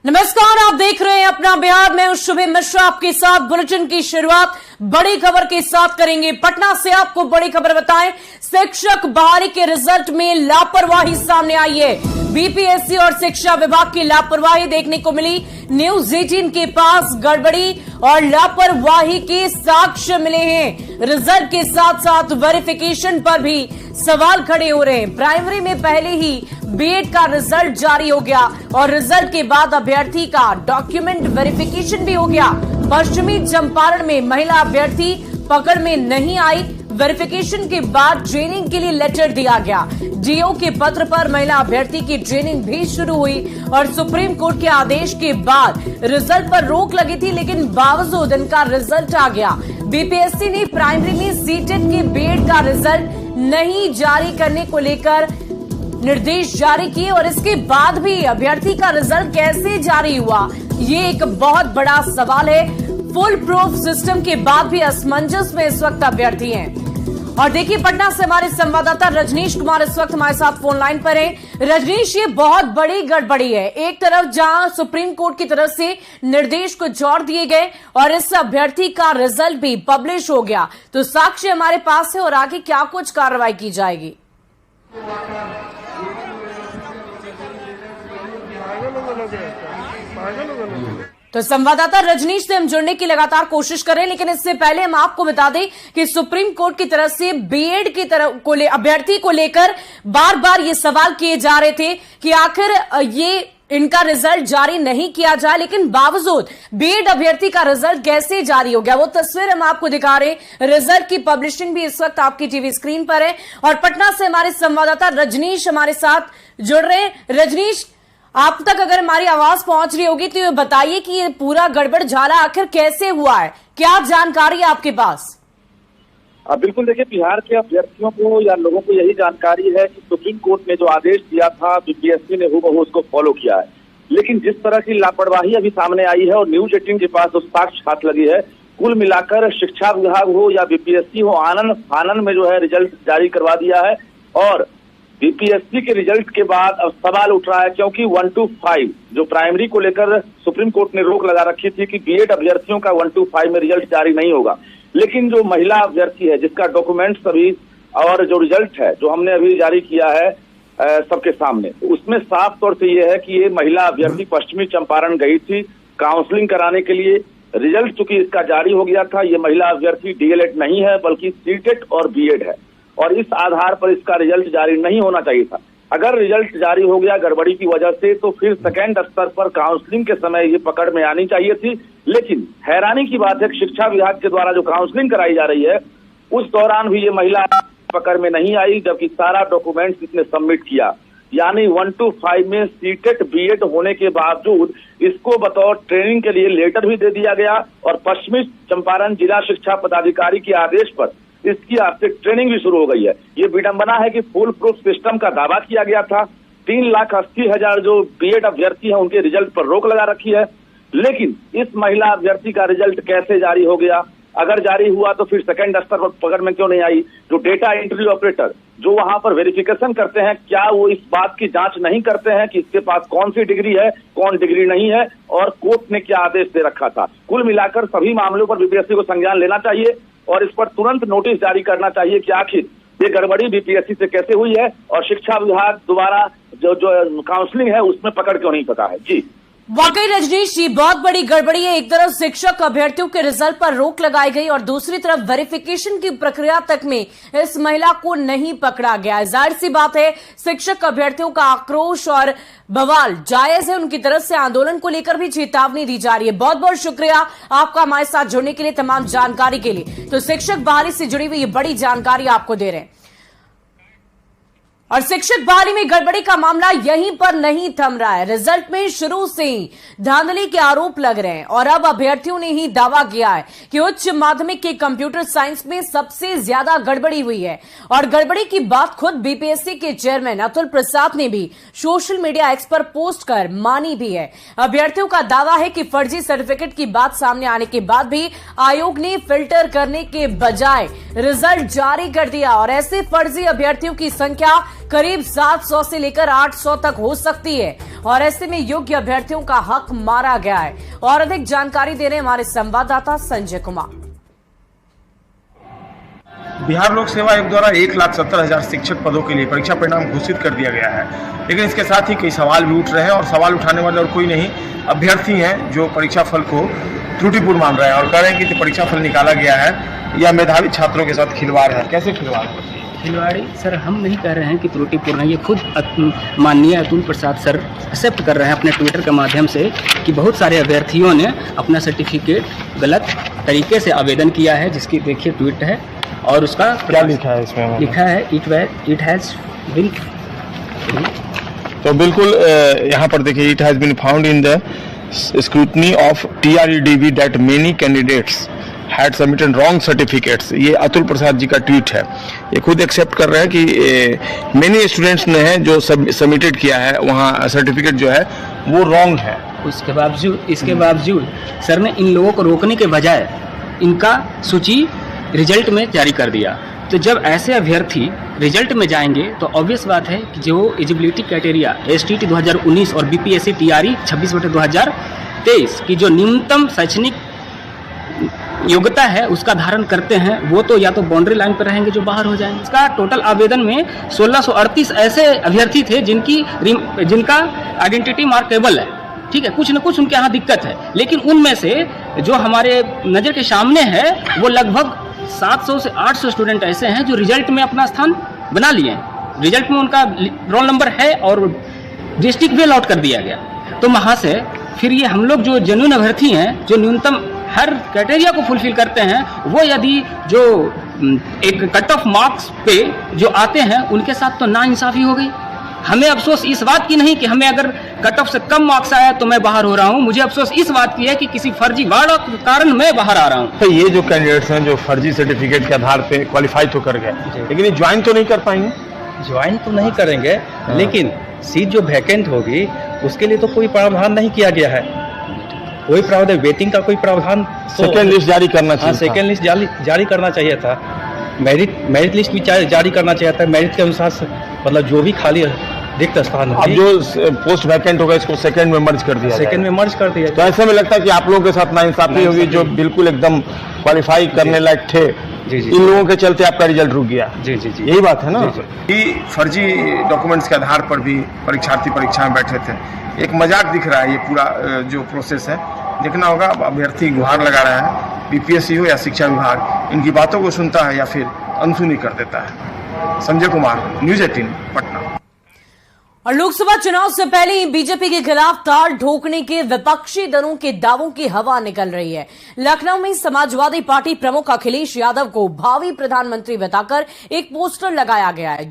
नमस्कार, आप देख रहे हैं अपना बिहार। मैं हूं शुभे मिश्रा, आपके साथ बुलेटिन की शुरुआत बड़ी खबर के साथ करेंगे। पटना से आपको बड़ी खबर बताएं, शिक्षक बहाली के रिजल्ट में लापरवाही सामने आई है। बीपीएससी और शिक्षा विभाग की लापरवाही देखने को मिली। न्यूज 18 के पास गड़बड़ी और लापरवाही के साक्ष्य मिले हैं। रिजल्ट के साथ साथ वेरिफिकेशन पर भी सवाल खड़े हो रहे हैं। प्राइमरी में पहले ही बीएड का रिजल्ट जारी हो गया और रिजल्ट के बाद अभ्यर्थी का डॉक्यूमेंट वेरिफिकेशन भी हो गया। पश्चिमी चंपारण में महिला अभ्यर्थी पकड़ में नहीं आई। वेरिफिकेशन के बाद ट्रेनिंग के लिए लेटर दिया गया। डीओ के पत्र पर महिला अभ्यर्थी की ट्रेनिंग भी शुरू हुई और सुप्रीम कोर्ट के आदेश के बाद रिजल्ट पर रोक लगी थी, लेकिन बावजूद इनका रिजल्ट आ गया। बीपीएससी ने प्राइमरी में सीटेट के बीएड का रिजल्ट नहीं जारी करने को लेकर निर्देश जारी किए और इसके बाद भी अभ्यर्थी का रिजल्ट कैसे जारी हुआ, ये एक बहुत बड़ा सवाल है। फुल प्रूफ सिस्टम के बाद भी असमंजस में इस वक्त अभ्यर्थी हैं। और देखिए, पटना से हमारे संवाददाता रजनीश कुमार इस वक्त हमारे साथ फोन लाइन पर हैं। रजनीश, ये बहुत बड़ी गड़बड़ी है। एक तरफ जहां सुप्रीम कोर्ट की तरफ से निर्देश को जोड़ दिए गए और इस अभ्यर्थी का रिजल्ट भी पब्लिश हो गया, तो साक्ष्य हमारे पास है और आगे क्या कुछ कार्रवाई की जाएगी? तो संवाददाता रजनीश से हम जुड़ने की लगातार कोशिश कर रहे हैं, लेकिन इससे पहले हम आपको बता दें कि सुप्रीम कोर्ट की तरफ से बीएड की तरफ को अभ्यर्थी को लेकर बार बार ये सवाल किए जा रहे थे कि आखिर ये इनका रिजल्ट जारी नहीं किया जाए, लेकिन बावजूद बीएड अभ्यर्थी का रिजल्ट कैसे जारी हो गया, वो तस्वीर हम आपको दिखा रहे हैं। रिजल्ट की पब्लिशिंग भी इस वक्त आपकी टीवी स्क्रीन पर है और पटना से हमारे संवाददाता रजनीश हमारे साथ जुड़ रहे हैं। रजनीश, आप तक अगर हमारी आवाज पहुंच रही होगी तो ये बताइए कि ये पूरा गड़बड़ झाला आखिर कैसे हुआ है, क्या जानकारी है आपके पास? बिल्कुल, देखिए, बिहार के अभ्यर्थियों को या लोगों को यही जानकारी है कि सुप्रीम कोर्ट ने जो आदेश दिया था बीपीएससी ने हूबहू उसको फॉलो किया है। लेकिन जिस तरह की लापरवाही अभी सामने आई है और न्यूज 18 के पास जो साक्ष्य हाथ लगी है, कुल मिलाकर शिक्षा विभाग हो या बीपीएससी हो, आनन फानन में जो है रिजल्ट जारी करवा दिया है। और बीपीएससी के रिजल्ट के बाद अब सवाल उठ रहा है, क्योंकि 1 to 5 जो प्राइमरी को लेकर सुप्रीम कोर्ट ने रोक लगा रखी थी कि बीएड अभ्यर्थियों का 1 to 5 में रिजल्ट जारी नहीं होगा। लेकिन जो महिला अभ्यर्थी है जिसका डॉक्यूमेंट्स अभी और जो रिजल्ट है जो हमने अभी जारी किया है सबके सामने, उसमें साफ तौर से ये है कि ये महिला अभ्यर्थी पश्चिमी चंपारण गई थी काउंसलिंग कराने के लिए। रिजल्ट चूंकि इसका जारी हो गया था, ये महिला अभ्यर्थी डीएलएड नहीं है बल्कि सीटेट और बीएड है और इस आधार पर इसका रिजल्ट जारी नहीं होना चाहिए था। अगर रिजल्ट जारी हो गया गड़बड़ी की वजह से, तो फिर सेकेंड स्तर पर काउंसलिंग के समय ये पकड़ में आनी चाहिए थी। लेकिन हैरानी की बात है कि शिक्षा विभाग के द्वारा जो काउंसलिंग कराई जा रही है उस दौरान भी ये महिला पकड़ में नहीं आई, जबकि सारा डॉक्यूमेंट्स इसने सबमिट किया। यानी 1 to 5 में सीटेट बीएड होने के बावजूद इसको बतौर ट्रेनिंग के लिए लेटर भी दे दिया गया और पश्चिमी चंपारण जिला शिक्षा पदाधिकारी के आदेश पर इसकी आपसे ट्रेनिंग भी शुरू हो गई है। ये विडंबना है कि फुल प्रूफ सिस्टम का दावा किया गया था। 3,80,000 जो बीएड अभ्यर्थी हैं उनके रिजल्ट पर रोक लगा रखी है, लेकिन इस महिला अभ्यर्थी का रिजल्ट कैसे जारी हो गया? अगर जारी हुआ तो फिर सेकंड स्तर पर पकड़ में क्यों नहीं आई? जो डेटा एंट्री ऑपरेटर जो वहां पर वेरिफिकेशन करते हैं, क्या वो इस बात की जांच नहीं करते हैं कि इसके पास कौन सी डिग्री है, कौन डिग्री नहीं है और कोर्ट ने क्या आदेश दे रखा था? कुल मिलाकर सभी मामलों पर बीपीएससी को संज्ञान लेना चाहिए और इस पर तुरंत नोटिस जारी करना चाहिए कि आखिर ये गड़बड़ी बीपीएससी से कैसे हुई है और शिक्षा विभाग द्वारा जो काउंसलिंग है उसमें पकड़ क्यों नहीं सका है। जी वाकई रजनीश जी, बहुत बड़ी गड़बड़ी है। एक तरफ शिक्षक अभ्यर्थियों के रिजल्ट पर रोक लगाई गई और दूसरी तरफ वेरिफिकेशन की प्रक्रिया तक में इस महिला को नहीं पकड़ा गया। जाहिर सी बात है, शिक्षक अभ्यर्थियों का आक्रोश और बवाल जायज है। उनकी तरफ से आंदोलन को लेकर भी चेतावनी दी जा रही है। बहुत बहुत शुक्रिया आपका हमारे साथ जुड़ने के लिए, तमाम जानकारी के लिए। तो शिक्षक बहाली से जुड़ी हुई ये बड़ी जानकारी आपको दे रहे हैं। और शिक्षक बहाली में गड़बड़ी का मामला यहीं पर नहीं थम रहा है। रिजल्ट में शुरू से ही धांधली के आरोप लग रहे हैं और अब अभ्यर्थियों ने ही दावा किया है कि उच्च माध्यमिक के कंप्यूटर साइंस में सबसे ज्यादा गड़बड़ी हुई है। और गड़बड़ी की बात खुद बीपीएससी के चेयरमैन अतुल प्रसाद ने भी सोशल मीडिया एक्स पर पोस्ट कर मानी भी है। अभ्यर्थियों का दावा है कि फर्जी सर्टिफिकेट की बात सामने आने के बाद भी आयोग ने फिल्टर करने के बजाय रिजल्ट जारी कर दिया और ऐसे फर्जी अभ्यर्थियों की संख्या करीब 700 से लेकर 800 तक हो सकती है और ऐसे में योग्य अभ्यर्थियों का हक मारा गया है। और अधिक जानकारी दे रहे हमारे संवाददाता संजय कुमार। बिहार लोक सेवा आयोग द्वारा 1,70,000 शिक्षक पदों के लिए परीक्षा परिणाम घोषित कर दिया गया है, लेकिन इसके साथ ही कई सवाल भी उठ रहे हैं और सवाल उठाने वाले और कोई नहीं, अभ्यर्थी हैं जो परीक्षा फल को त्रुटिपूर्ण मान रहे हैं और कह रहे हैं कि परीक्षा फल निकाला गया है या मेधावी छात्रों के साथ खिलवाड़ है। कैसे खिलवाड़ है? खिलवाड़ी सर हम नहीं कह रहे हैं कि त्रुटिपूर्ण है, ये खुद माननीय अतुल प्रसाद सर एक्सेप्ट कर रहे हैं अपने ट्विटर के माध्यम से कि बहुत सारे अभ्यर्थियों ने अपना सर्टिफिकेट गलत तरीके से आवेदन किया है, जिसकी देखिए ट्वीट है और उसका क्या लिखा है इसमें? लिखा है इट हैज बीन। तो बिल्कुल यहाँ पर देखिए, it has been found in the scrutiny of TREDB that many candidates had submitted wrong certificates. ये अतुल प्रसाद जी का ट्वीट है। ये खुद एक्सेप्ट कर रहे हैं कि मेनी स्टूडेंट्स ने है जो सबमिटेड किया है, वहाँ सर्टिफिकेट जो है वो रॉन्ग है। इसके बावजूद सर ने इन लोगों को रोकने के बजाय इनका सूची रिजल्ट में जारी कर दिया। तो जब ऐसे अभ्यर्थी रिजल्ट में जाएंगे तो ऑब्वियस बात है कि जो एलिजिबिलिटी क्राइटेरिया STT 2019 और BPSC TRE 26/2023 की जो न्यूनतम शैक्षणिक योग्यता है उसका धारण करते हैं, वो तो या तो बाउंड्री लाइन पर रहेंगे जो बाहर हो जाएंगे। इसका टोटल आवेदन में 1638 ऐसे अभ्यर्थी थे जिनका आइडेंटिटी मार्केबल है, ठीक है, कुछ न कुछ उनके यहाँ दिक्कत है, लेकिन उनमें से जो हमारे नज़र के सामने है वो लगभग 700 से 800 स्टूडेंट ऐसे हैं जो रिजल्ट में अपना स्थान बना लिए हैं। रिजल्ट में उनका रोल नंबर है और डिस्ट्रिक्ट भी अलॉट कर दिया गया। तो वहाँ से फिर ये हम लोग जो जेन्युइन अभ्यर्थी हैं, जो न्यूनतम हर क्राइटेरिया को फुलफिल करते हैं, वो यदि जो एक कट ऑफ मार्क्स पे जो आते हैं उनके साथ तो नाइंसाफ़ी हो गई। हमें अफसोस इस बात की नहीं कि हमें अगर कट ऑफ से कम मार्क्स आया तो मैं बाहर हो रहा हूं, मुझे अफसोस इस बात की है कि किसी फर्जीवाड़ा के कारण मैं बाहर आ रहा हूं। तो ये जो कैंडिडेट्स हैं जो फर्जी सर्टिफिकेट के आधार पे क्वालिफाई तो कर गए, लेकिन ये ज्वाइन तो नहीं कर पाएंगे। ज्वाइन तो नहीं करेंगे, लेकिन सीट जो वैकेंट होगी उसके लिए तो कोई प्रावधान नहीं किया गया है। कोई प्रावधान, वेटिंग का कोई प्रावधान सेकेंड लिस्ट जारी करना चाहिए। सेकेंड लिस्ट जारी करना चाहिए था। मेरिट लिस्ट भी जारी करना चाहिए था। मेरिट के अनुसार मतलब जो भी खाली रिक्त स्थान अब जो पोस्ट वैकेंट होगा इसको सेकंड में मर्ज कर दिया, सेकंड में मर्ज कर दिया। तो ऐसे में लगता है कि आप लोगों के साथ नाइंसाफी होगी, जो बिल्कुल एकदम क्वालिफाई करने लायक थे, इन लोगों के चलते आपका रिजल्ट रुक गया। जी, यही बात है ना कि फर्जी डॉक्यूमेंट्स के आधार पर भी परीक्षार्थी परीक्षा में बैठे थे। एक मजाक दिख रहा है ये पूरा जो प्रोसेस है। देखना होगा, अभ्यर्थी गुहार लगा रहा है, BPSC हो या शिक्षा विभाग इनकी बातों को सुनता है या फिर अनसुनी कर देता है। संजय कुमार, न्यूज़ 18 पटना। और लोकसभा चुनाव से पहले ही बीजेपी के खिलाफ ताल ठोकने के विपक्षी दलों के दावों की हवा निकल रही है। लखनऊ में समाजवादी पार्टी प्रमुख अखिलेश यादव को भावी प्रधानमंत्री बताकर एक पोस्टर लगाया गया है,